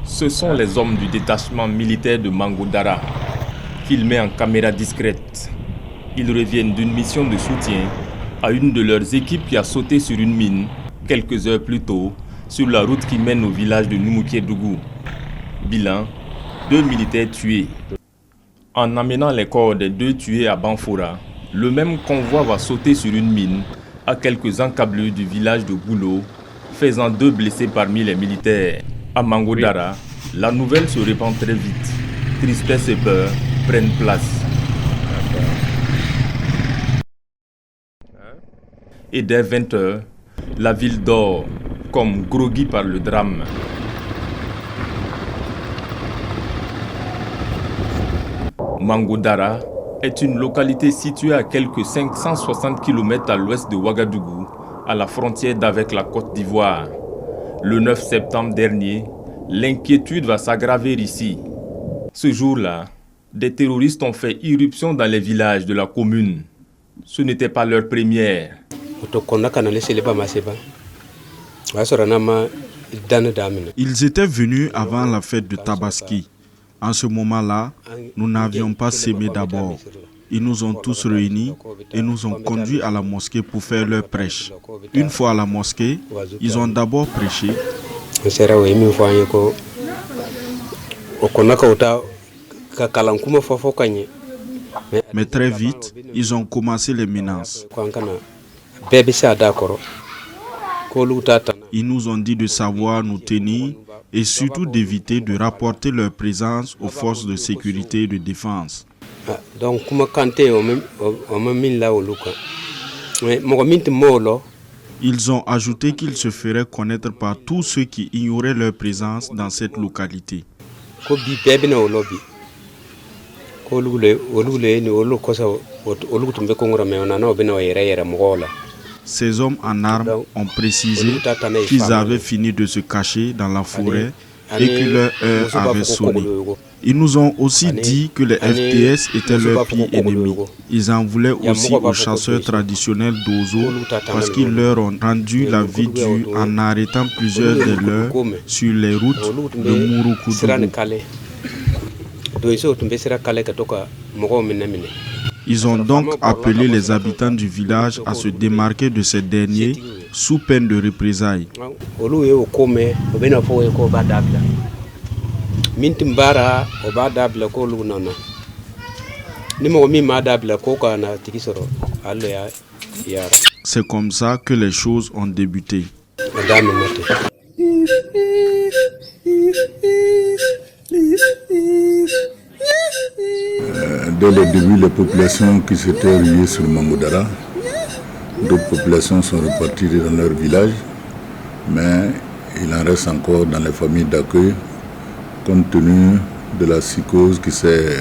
Ce sont les hommes du détachement militaire de Mangodara, filmés en caméra discrète. Ils reviennent d'une mission de soutien à une de leurs équipes qui a sauté sur une mine quelques heures plus tôt sur la route qui mène au village de Numukiedougou. Bilan, 2 militaires tués. En amenant les corps des 2 tués à Banfora, le même convoi va sauter sur une mine à quelques encablures du village de Goulo, faisant 2 blessés parmi les militaires. À Mangodara, la nouvelle se répand très vite. Tristesse et peur prennent place. Et dès 20h, la ville dort, comme groggy par le drame. Mangodara est une localité située à quelques 560 km à l'ouest de Ouagadougou, à la frontière d'avec la Côte d'Ivoire. Le 9 septembre dernier, l'inquiétude va s'aggraver ici. Ce jour-là, des terroristes ont fait irruption dans les villages de la commune. Ce n'était pas leur première. Ils étaient venus avant la fête de Tabaski. En ce moment-là, nous n'avions pas sémé d'abord. Ils nous ont tous réunis et nous ont conduits à la mosquée pour faire leur prêche. Une fois à la mosquée, ils ont d'abord prêché. Mais très vite, ils ont commencé les menaces. Ils nous ont dit de savoir nous tenir et surtout d'éviter de rapporter leur présence aux forces de sécurité et de défense. Ils ont ajouté qu'ils se feraient connaître par tous ceux qui ignoraient leur présence dans cette localité. Ces hommes en armes ont précisé qu'ils avaient fini de se cacher dans la forêt et que leur heure avait sonné. Ils nous ont aussi dit que les FDS étaient leur pire ennemi. Ils en voulaient aussi aux chasseurs traditionnels d'Ozo parce qu'ils leur ont rendu la vie dure en arrêtant plusieurs de leurs sur les routes de Mouroukoudou. Ils ont donc appelé les habitants du village à se démarquer de ces derniers sous peine de représailles. C'est comme ça que les choses ont débuté. Dès le début, les populations qui s'étaient ruées sur Mangodara, d'autres populations sont reparties dans leur village, mais il en reste encore dans les familles d'accueil, compte tenu de la psychose qui s'est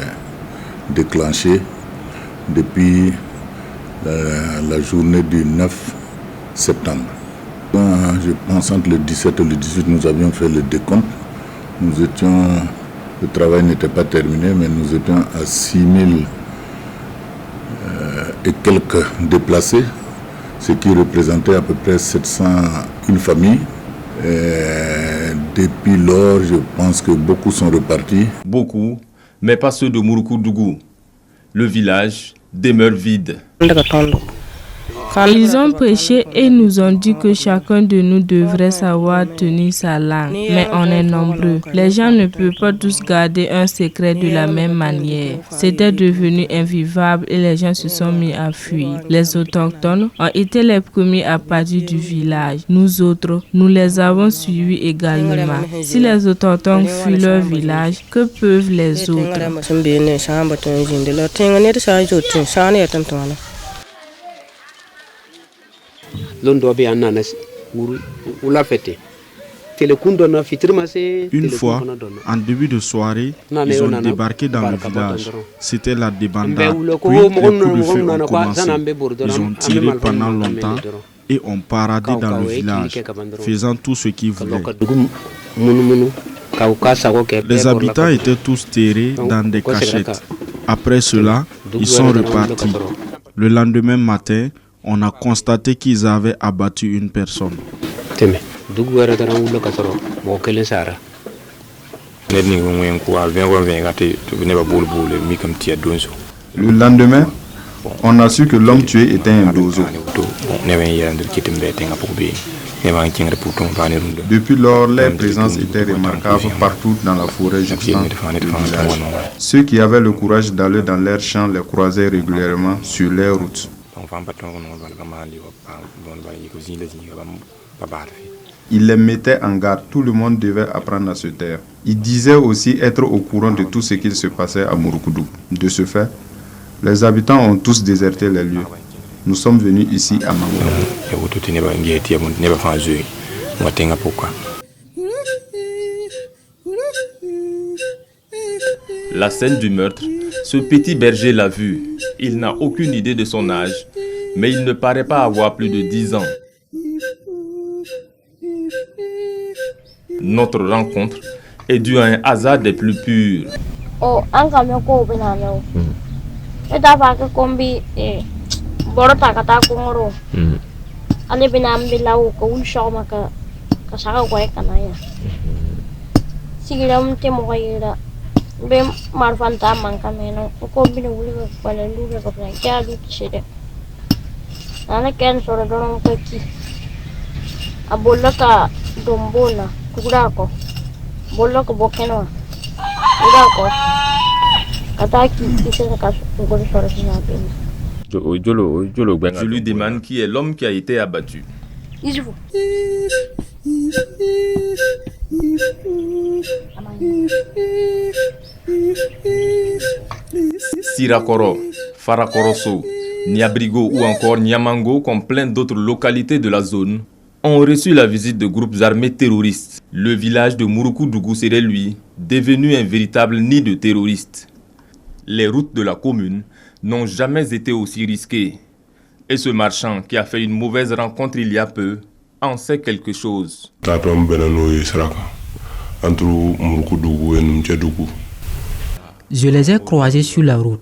déclenchée depuis la journée du 9 septembre. Je pense entre le 17 et le 18, nous avions fait le décompte. Le travail n'était pas terminé, mais nous étions à 6000 et quelques déplacés, ce qui représentait à peu près 701 familles. Et depuis lors, je pense que beaucoup sont repartis. Beaucoup, mais pas ceux de Mouroukoudou. Le village demeure vide. Ils ont prêché et nous ont dit que chacun de nous devrait savoir tenir sa langue. Mais on est nombreux. Les gens ne peuvent pas tous garder un secret de la même manière. C'était devenu invivable et les gens se sont mis à fuir. Les autochtones ont été les premiers à partir du village. Nous autres, nous les avons suivis également. Si les autochtones fuient leur village, que peuvent les autres? Une fois, en début de soirée, ils ont débarqué dans le village. C'était la débandade. Puis les coups de feu ont commencé. Ils ont tiré pendant longtemps et ont paradé dans le village, faisant tout ce qu'ils voulaient. Les habitants étaient tous terrés dans des cachettes. Après cela, ils sont repartis. Le lendemain matin, on a constaté qu'ils avaient abattu une personne. Le lendemain, on a su que l'homme tué était un dozo. Depuis lors, leur présence était remarquable partout dans la forêt jouxtant le village. Ceux qui avaient le courage d'aller dans leurs champs les croisaient régulièrement sur leurs routes. Il les mettait en garde, tout le monde devait apprendre à se taire. Il disait aussi être au courant de tout ce qu'il se passait à Murukudougou. De ce fait, les habitants ont tous déserté les lieux. Nous sommes venus ici à Mangodara. La scène du meurtre, ce petit berger l'a vu. Il n'a aucune idée de son âge, mais il ne paraît pas avoir plus de 10 ans. Notre rencontre est due à un hasard des plus purs. Je lui demande qui est l'homme qui a été abattu. Sirakoro, Farakoroso, Niabrigo ou encore Niamango, comme plein d'autres localités de la zone, ont reçu la visite de groupes armés terroristes. Le village de Murukudougou serait, lui, devenu un véritable nid de terroristes. Les routes de la commune n'ont jamais été aussi risquées. Et ce marchand qui a fait une mauvaise rencontre il y a peu en sait quelque chose. Je les ai croisés sur la route.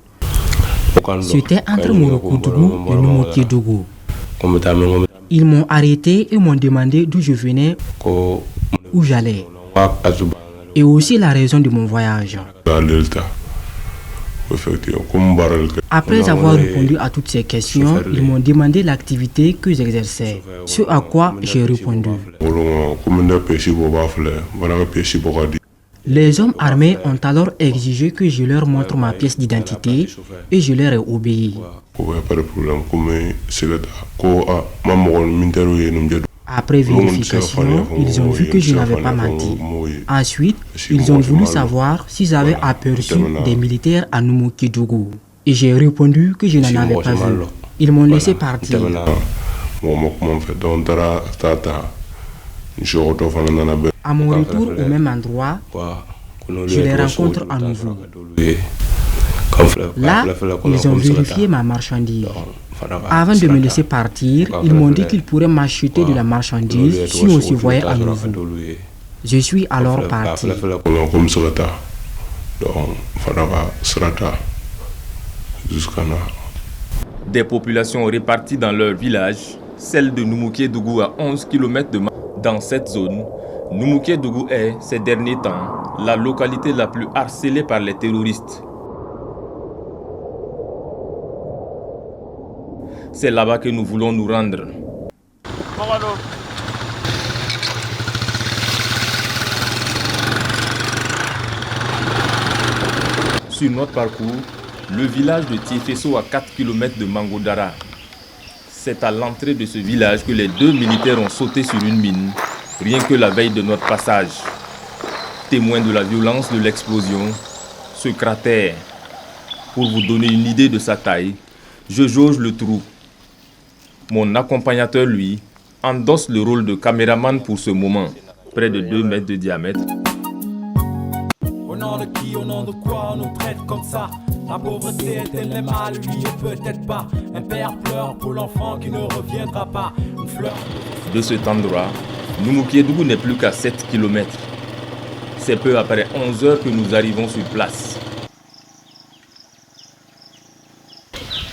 C'était entre Murukudougou et Numukiedougou. Ils m'ont arrêté et m'ont demandé d'où je venais, où j'allais, et aussi la raison de mon voyage. Après avoir répondu à toutes ces questions, ils m'ont demandé l'activité que j'exerçais, ce à quoi j'ai répondu. Les hommes armés ont alors exigé que je leur montre ma pièce d'identité et je leur ai obéi. Après vérification, ils ont vu que je n'avais pas menti. Ensuite, ils ont voulu savoir si j'avais aperçu des militaires à Numukiedougou. Et j'ai répondu que je n'en avais pas vu. Ils m'ont laissé partir. À mon retour au même endroit, je les rencontre à nouveau. Là, ils ont vérifié ma marchandise. Avant de me laisser partir, ils m'ont dit qu'ils pourraient m'acheter de la marchandise si on se voyait à nouveau. Je suis alors parti. Des populations réparties dans leur village, celle de Numukiedougou à 11 km de dans cette zone, Numukiedougou est, ces derniers temps, la localité la plus harcelée par les terroristes. C'est là-bas que nous voulons nous rendre. Sur notre parcours, le village de Tiefesso à 4 km de Mangodara. C'est à l'entrée de ce village que les deux militaires ont sauté sur une mine, rien que la veille de notre passage. Témoin de la violence de l'explosion, ce cratère, pour vous donner une idée de sa taille, je jauge le trou. Mon accompagnateur, lui, endosse le rôle de caméraman pour ce moment, près de 2 mètres de diamètre. Au nom de qui, au nom de quoi on nous traite comme ça? La pauvreté est-elle le mal? Lui, peut-être pas. Un père pleure pour l'enfant qui ne reviendra pas. Une fleur. De cet endroit, Numukiedougou n'est plus qu'à 7 km. C'est peu après 11 heures que nous arrivons sur place.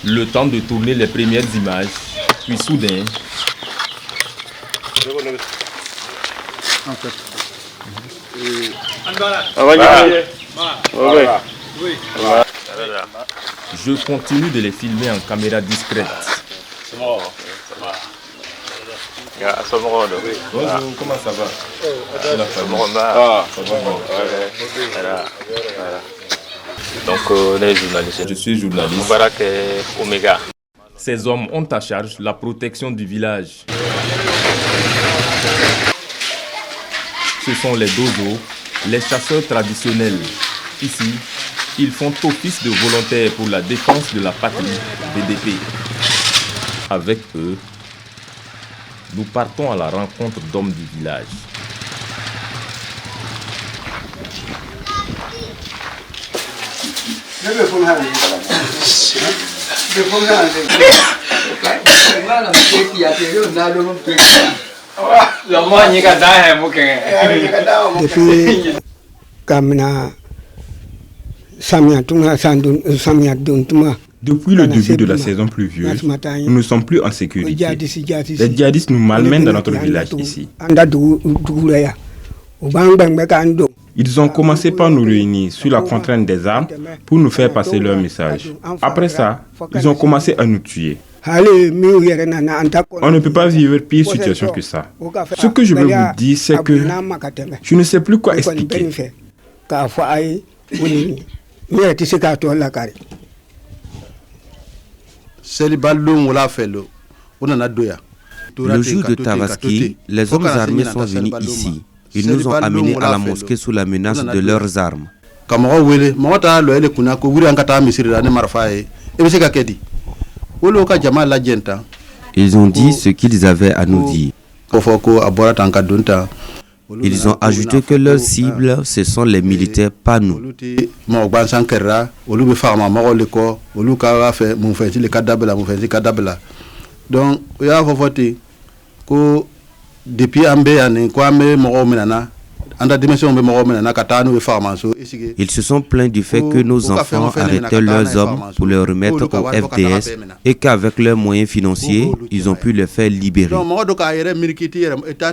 Le temps de tourner les premières images, puis soudain... Je continue de les filmer en caméra discrète. Bonjour, comment ça va? Donc, les journalistes. Je suis journaliste. Ces hommes ont à charge la protection du village. Ce sont les dozos, les chasseurs traditionnels. Ici, ils font office de volontaires pour la défense de la patrie, VDP. Avec eux, nous partons à la rencontre d'hommes du village. Depuis le début de la saison pluvieuse, nous ne sommes plus en sécurité. Les djihadistes nous malmènent dans notre village ici. Ils ont commencé par nous réunir sur la contrainte des armes pour nous faire passer leur message. Après ça, ils ont commencé à nous tuer. On ne peut pas vivre pire situation que ça. Ce que je veux vous dire, c'est que je ne sais plus quoi expliquer. Le jour de Tabaski, les hommes armés sont venus ici. Ils nous ont amenés à la mosquée sous la menace de leurs armes. Ils ont dit ce qu'ils avaient à nous dire. Ils ont ajouté que leur cible, ce sont les militaires, pas nous. Donc, il y a voté que depuis ils se sont plaints du fait que nos enfants arrêtaient leurs hommes pour les remettre au FDS et qu'avec leurs moyens financiers, ils ont pu les faire libérer.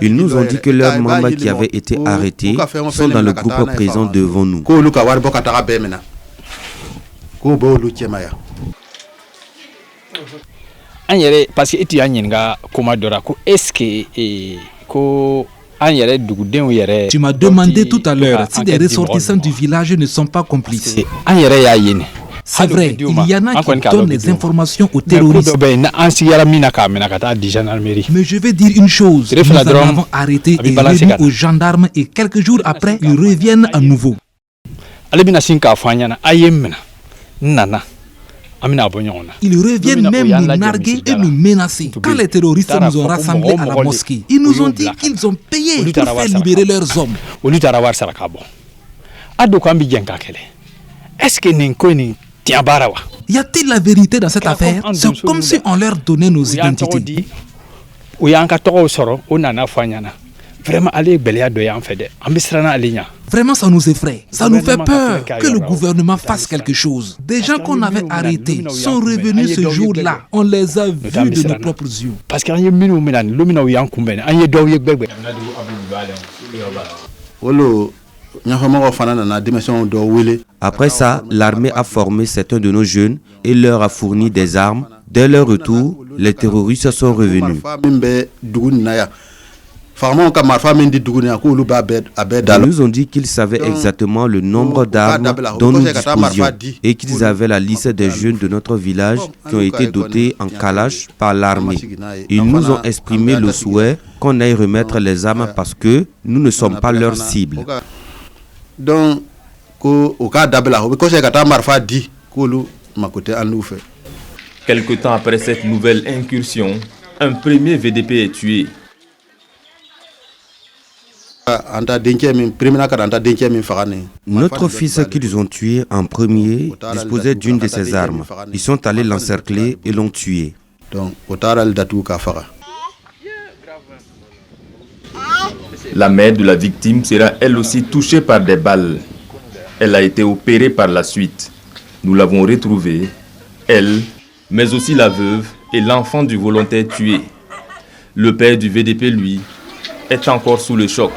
Ils nous ont dit que leurs membres qui avaient été arrêtés sont dans le groupe présent devant nous. Parce que tu as est-ce que tu m'as demandé tout à l'heure si des ressortissants du village ne sont pas complices. C'est vrai, il y en a qui donnent les informations aux terroristes. Mais je vais dire une chose, nous en avons arrêté et remis aux gendarmes et quelques jours après, ils reviennent à nouveau. Ils reviennent même nous narguer et nous menacer. Quand les terroristes nous ont rassemblés à la mosquée, ils nous ont dit qu'ils ont payé pour faire libérer leurs hommes. Y a-t-il la vérité dans cette affaire? C'est comme si on leur donnait nos identités. Vraiment, ça nous effraie. Ça nous fait peur que le gouvernement fasse quelque chose. Des gens qu'on avait arrêtés sont revenus ce jour-là. On les a vus de nos propres yeux. Après ça, l'armée a formé certains de nos jeunes et leur a fourni des armes. Dès leur retour, les terroristes sont revenus. Ils nous ont dit qu'ils savaient exactement le nombre d'armes dont nous disposions et qu'ils avaient la liste des jeunes de notre village qui ont été dotés en Kalash par l'armée. Ils nous ont exprimé le souhait qu'on aille remettre les armes parce que nous ne sommes pas leur cible. Quelque temps après cette nouvelle incursion, un premier VDP est tué. Notre fils qu'ils ont tué en premier disposait d'une de ces armes. Ils sont allés l'encercler et l'ont tué. La mère de la victime sera elle aussi touchée par des balles. Elle a été opérée par la suite. Nous l'avons retrouvée, elle, mais aussi la veuve et l'enfant du volontaire tué. Le père du VDP, lui, est encore sous le choc.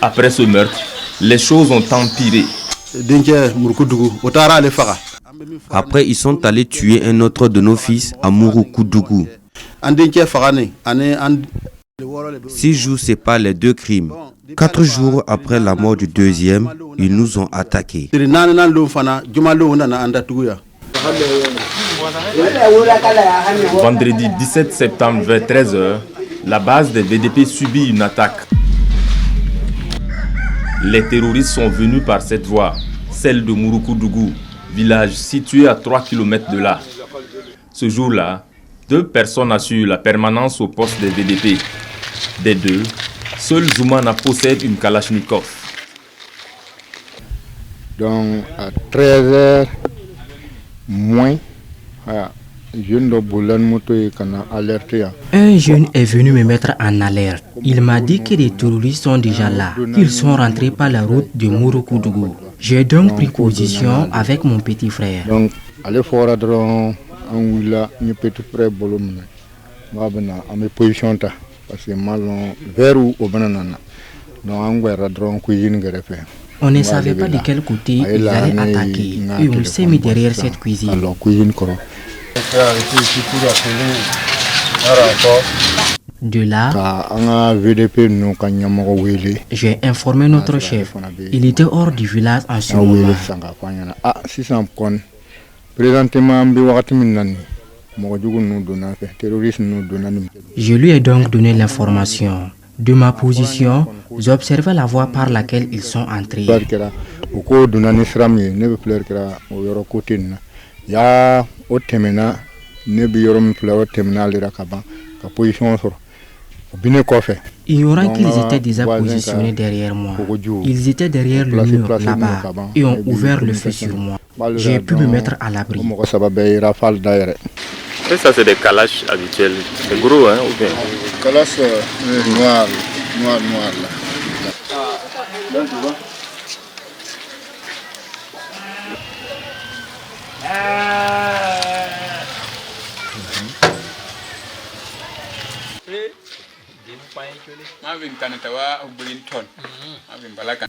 Après ce meurtre, les choses ont empiré. Après, ils sont allés tuer un autre de nos fils à Murukudugu. 6 jours séparent les deux crimes. 4 jours après la mort du deuxième, ils nous ont attaqués. Vendredi 17 septembre vers 13h, la base des VDP subit une attaque. Les terroristes sont venus par cette voie, celle de Murukudugu, village situé à 3 km de là. Ce jour-là, 2 personnes assurent la permanence au poste des VDP. Des 2, seul Zoumana possède une Kalachnikov. Donc à 13h moins, un jeune est venu me mettre en alerte. Il m'a dit que les terroristes sont déjà là, qu'ils sont rentrés par la route de Murukudugu. J'ai donc pris position avec mon petit frère. Donc, allez voir un petit frère bolomne. À mes positions parce que mal vers où au banana. Donc, on ne savait pas de quel côté ils allaient attaquer et on s'est mis derrière cette cuisine. De là, j'ai informé notre chef. Il était hors du village en ce moment. Je lui ai donc donné l'information. De ma position, j'observais la voie par laquelle ils sont entrés. Ignorant qu'ils étaient déjà positionnés derrière moi, ils étaient derrière le mur là-bas et ont ouvert le feu sur moi. J'ai pu me mettre à l'abri. Et ça, c'est des kalash habituels. C'est gros, hein, ou bien? Kalash noir là. Là, tu vois.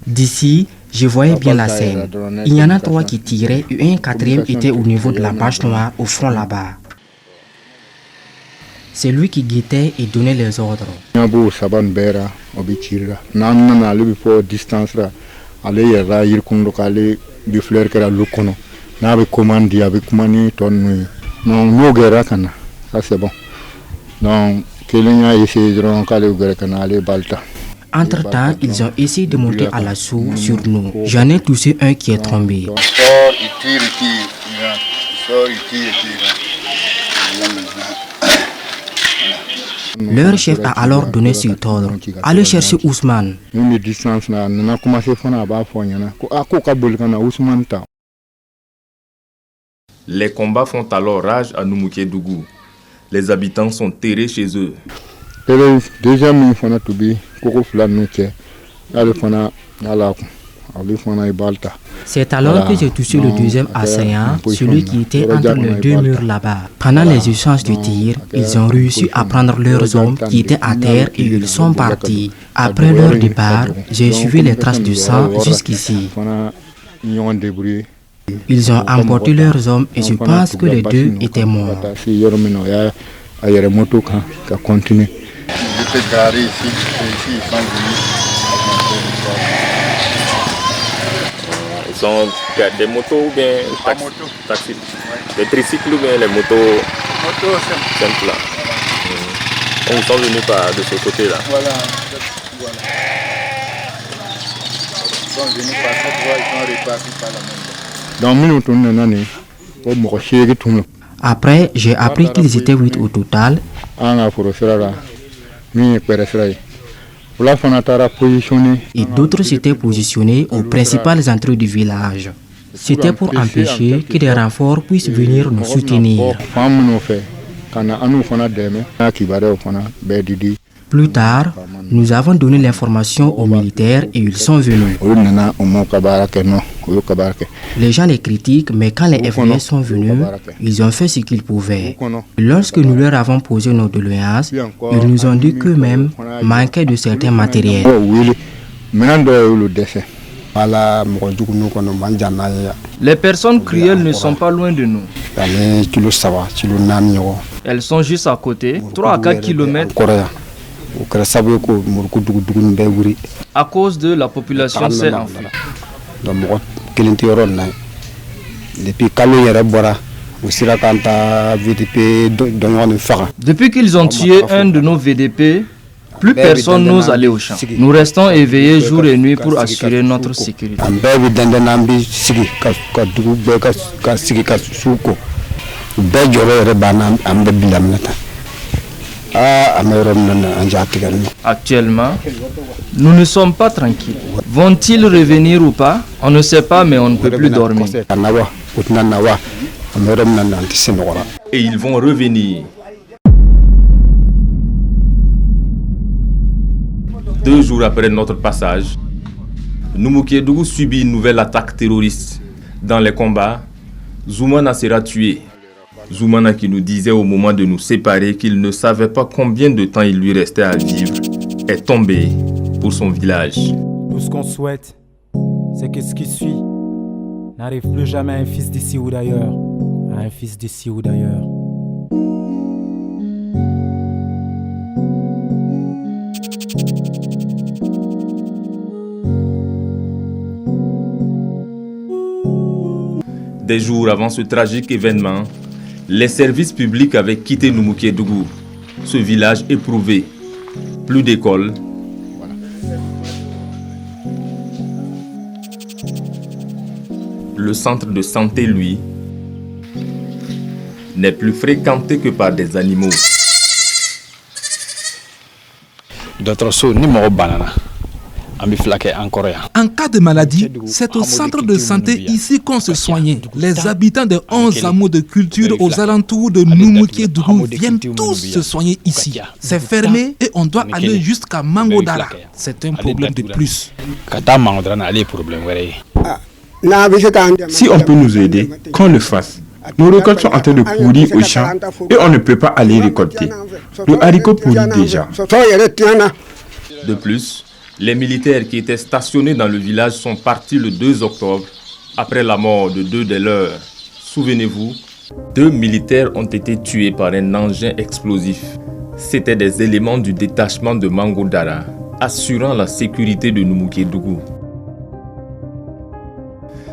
D'ici, je voyais bien la scène. Il y en a 3 qui tiraient et un 4e était au niveau de la bâche noire au fond là-bas. C'est lui qui guettait et donnait les ordres. Entre-temps, ils ont essayé de monter à l'assaut sur nous. J'en ai touché un qui est tombé. Leur chef a alors donné cet ordre. Allez chercher Ousmane. Les combats font alors rage à Numukedougou. Les habitants sont terrés chez eux. C'est alors que j'ai touché le deuxième assaillant, celui qui était entre les 2 murs là-bas. Pendant les échanges de tirs, ils ont réussi à prendre leurs hommes qui étaient à terre et ils sont partis. Après leur départ, j'ai suivi les traces de sang jusqu'ici. Ils ont emporté leurs hommes et je pense que les 2 étaient morts. Ils sont des motos ou bien taxis? Des tricycles ou bien les motos simples là? Ils sont venus de ce côté-là. Voilà. Ils sont venus par cette voie, ils sont repartis par la même. Après, j'ai appris qu'ils étaient 8 au total. Et d'autres s'étaient positionnés aux principales entrées du village. C'était pour empêcher que des renforts puissent venir nous soutenir. Plus tard, nous avons donné l'information aux militaires et ils sont venus. Les gens les critiquent, mais quand les FDS sont venus, ils ont fait ce qu'ils pouvaient. Lorsque nous leur avons posé nos doléances, ils nous ont dit qu'eux-mêmes manquaient de certains matériels. Les personnes cruelles ne sont pas loin de nous. Elles sont juste à côté, 3 à 4 kilomètres. À cause de la population s'est enfuie. Depuis qu'ils ont tué un de nos VDP, plus personne n'ose aller au champ. Nous restons éveillés jour et nuit pour assurer notre sécurité. Actuellement, nous ne sommes pas tranquilles. Vont-ils revenir ou pas? On ne sait pas, mais on ne peut plus dormir. Et ils vont revenir. 2 jours après notre passage, Numukiedougou subit une nouvelle attaque terroriste. Dans les combats, Zoumana sera tué. Zoumana qui nous disait au moment de nous séparer qu'il ne savait pas combien de temps il lui restait à vivre, est tombé pour son village. Tout ce qu'on souhaite, c'est que ce qui suit n'arrive plus jamais à un fils d'ici ou d'ailleurs. À un fils d'ici ou d'ailleurs. Des jours avant ce tragique événement, les services publics avaient quitté Numukiedougou, ce village éprouvé. Plus d'école. Le centre de santé, lui, n'est plus fréquenté que par des animaux. En cas de maladie, c'est au centre de santé ici qu'on se soignait. Les habitants des 11 hameaux de culture aux alentours de Numukiedougou viennent tous se soigner ici. C'est fermé et on doit aller jusqu'à Mangodara. C'est un problème de plus. Si on peut nous aider, qu'on le fasse. Nos récoltes sont en train de pourrir au champ et on ne peut pas aller récolter. Le haricot pourrit déjà. De plus, les militaires qui étaient stationnés dans le village sont partis le 2 octobre, après la mort de 2 des leurs. Souvenez-vous, 2 militaires ont été tués par un engin explosif. C'étaient des éléments du détachement de Mangodara, assurant la sécurité de Numukiedougou.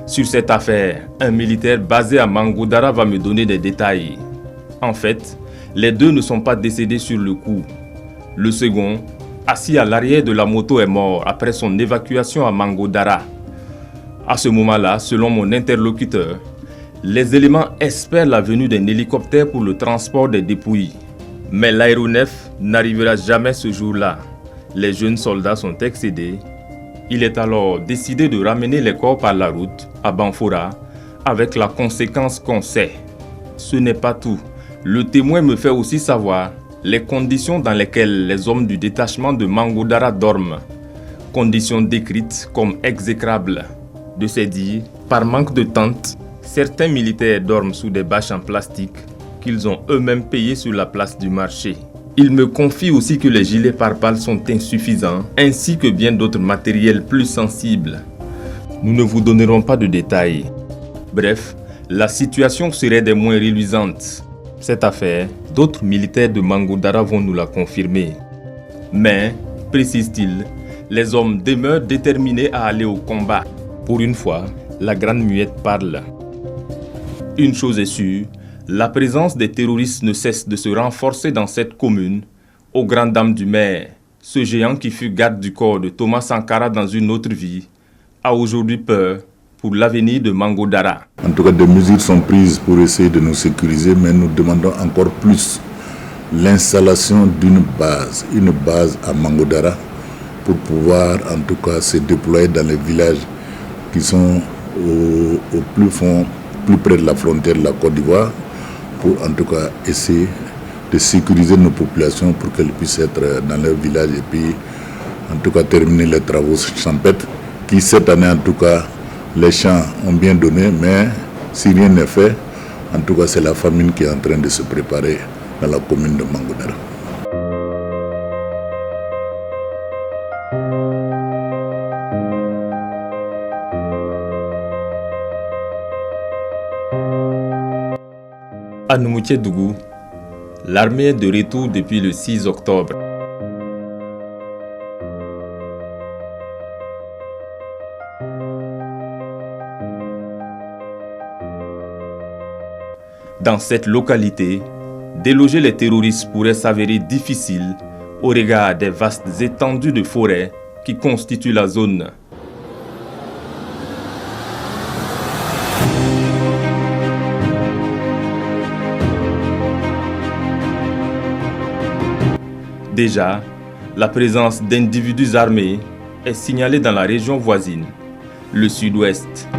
Sur cette affaire, un militaire basé à Mangodara va me donner des détails. En fait, les 2 ne sont pas décédés sur le coup. Le second, assis à l'arrière de la moto, est mort après son évacuation à Mangodara. À ce moment-là, selon mon interlocuteur, les éléments espèrent la venue d'un hélicoptère pour le transport des dépouilles. Mais l'aéronef n'arrivera jamais ce jour-là. Les jeunes soldats sont excédés. Il est alors décidé de ramener les corps par la route à Banfora, avec la conséquence qu'on sait. Ce n'est pas tout. Le témoin me fait aussi savoir les conditions dans lesquelles les hommes du détachement de Mangodara dorment. Conditions décrites comme exécrables. De ces dires, par manque de tentes, certains militaires dorment sous des bâches en plastique qu'ils ont eux-mêmes payées sur la place du marché. Il me confie aussi que les gilets pare-balles sont insuffisants, ainsi que bien d'autres matériels plus sensibles. Nous ne vous donnerons pas de détails. Bref, la situation serait des moins reluisantes. Cette affaire, d'autres militaires de Mangodara vont nous la confirmer. Mais, précise-t-il, les hommes demeurent déterminés à aller au combat. Pour une fois, la grande muette parle. Une chose est sûre, la présence des terroristes ne cesse de se renforcer dans cette commune, aux grandes dames du maire. Ce géant qui fut garde du corps de Thomas Sankara dans une autre vie, a aujourd'hui peur pour l'avenir de Mangodara. En tout cas, des mesures sont prises pour essayer de nous sécuriser, mais nous demandons encore plus l'installation d'une base, une base à Mangodara, pour pouvoir en tout cas se déployer dans les villages qui sont au plus fond, plus près de la frontière de la Côte d'Ivoire, pour en tout cas essayer de sécuriser nos populations pour qu'elles puissent être dans leur village et puis en tout cas terminer les travaux champêtres qui cette année en tout cas les champs ont bien donné, mais si rien n'est fait, en tout cas c'est la famine qui est en train de se préparer dans la commune de Mangodara. À Numutiedougou, l'armée est de retour depuis le 6 octobre. Dans cette localité, déloger les terroristes pourrait s'avérer difficile au regard des vastes étendues de forêt qui constituent la zone. Déjà, la présence d'individus armés est signalée dans la région voisine, le sud-ouest.